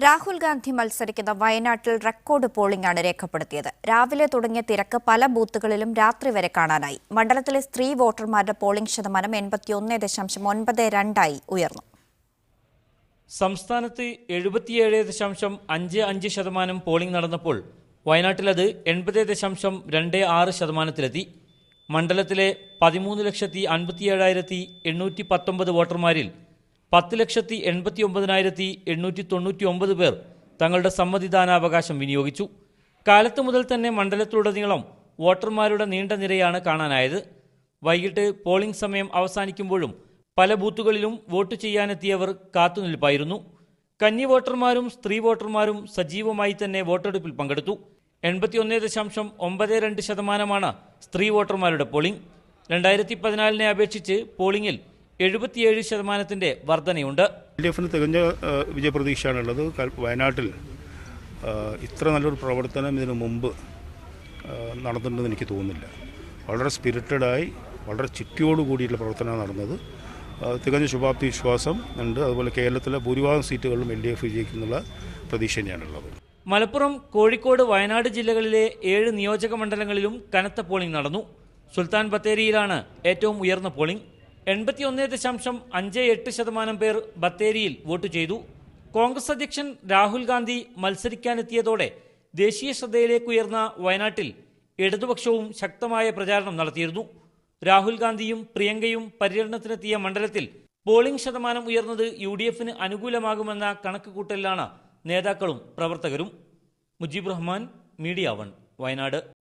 രാഹുൽ ഗാന്ധി മത്സരിക്കുന്ന വയനാട്ടിൽ റെക്കോർഡ് പോളിംഗാണ് രേഖപ്പെടുത്തിയത്. രാവിലെ തുടങ്ങിയ തിരക്ക് പല ബൂത്തുകളിലും രാത്രി വരെ കാണാനായി. മണ്ഡലത്തിലെ സ്ത്രീ വോട്ടർമാരുടെ പോളിംഗ് ശതമാനം 81.92 ഉയർന്നു. സംസ്ഥാനത്ത് 77.55% പോളിംഗ് നടന്നപ്പോൾ വയനാട്ടിലത് 80.26%. മണ്ഡലത്തിലെ 13,57,819 വോട്ടർമാരിൽ 10,89,899 പേർ തങ്ങളുടെ സമ്മതിദാനാവകാശം വിനിയോഗിച്ചു. കാലത്ത് മുതൽ തന്നെ മണ്ഡലത്തിലുടനീളം വോട്ടർമാരുടെ നീണ്ട നിരയാണ് കാണാനായത്. വൈകിട്ട് പോളിംഗ് സമയം അവസാനിക്കുമ്പോഴും പല ബൂത്തുകളിലും വോട്ട് ചെയ്യാനെത്തിയവർ കാത്തുനിൽപ്പായിരുന്നു. കന്നി വോട്ടർമാരും സ്ത്രീ വോട്ടർമാരും സജീവമായി തന്നെ വോട്ടെടുപ്പിൽ പങ്കെടുത്തു. 81.92% സ്ത്രീ വോട്ടർമാരുടെ പോളിംഗ്. 2014 അപേക്ഷിച്ച് പോളിംഗിൽ 77% വർധനയുണ്ട്. LDF തികഞ്ഞ വിജയപ്രതീക്ഷയാണുള്ളത്. വയനാട്ടിൽ ഇത്ര നല്ലൊരു പ്രവർത്തനം ഇതിനു മുമ്പ് നടന്നിട്ടുണ്ടെന്ന് എനിക്ക് തോന്നുന്നില്ല. വളരെ സ്പിരിറ്റഡായി വളരെ ചിട്ടയോടുകൂടിയുള്ള പ്രവർത്തനമാണ് നടന്നത്. തികഞ്ഞ ശുഭാപ്തി വിശ്വാസം ഉണ്ട്. അതുപോലെ കേരളത്തിലെ ഭൂരിഭാഗം സീറ്റുകളിലും LDF വിജയിക്കുന്നുള്ള പ്രതീക്ഷ തന്നെയാണുള്ളത്. മലപ്പുറം, കോഴിക്കോട്, വയനാട് ജില്ലകളിലെ 7 നിയോജക മണ്ഡലങ്ങളിലും കനത്ത പോളിംഗ് നടന്നു. സുൽത്താൻ ബത്തേരിയിലാണ് ഏറ്റവും ഉയർന്ന പോളിംഗ്. 81.58% പേർ ബത്തേരിയിൽ വോട്ട് ചെയ്തു. കോൺഗ്രസ് അധ്യക്ഷൻ രാഹുൽ ഗാന്ധി മത്സരിക്കാനെത്തിയതോടെ ദേശീയ ശ്രദ്ധയിലേക്ക് ഉയർന്ന വയനാട്ടിൽ ഇടതുപക്ഷവും ശക്തമായ പ്രചാരണം നടത്തിയിരുന്നു. രാഹുൽ ഗാന്ധിയും പ്രിയങ്കയും പര്യടനത്തിനെത്തിയ മണ്ഡലത്തിൽ പോളിംഗ് ശതമാനം ഉയർന്നത് UDFന് അനുകൂലമാകുമെന്ന കണക്കുകൂട്ടലിലാണ് നേതാക്കളും പ്രവർത്തകരും. മുജീബ് റഹ്മാൻ, മീഡിയ 1, വയനാട്.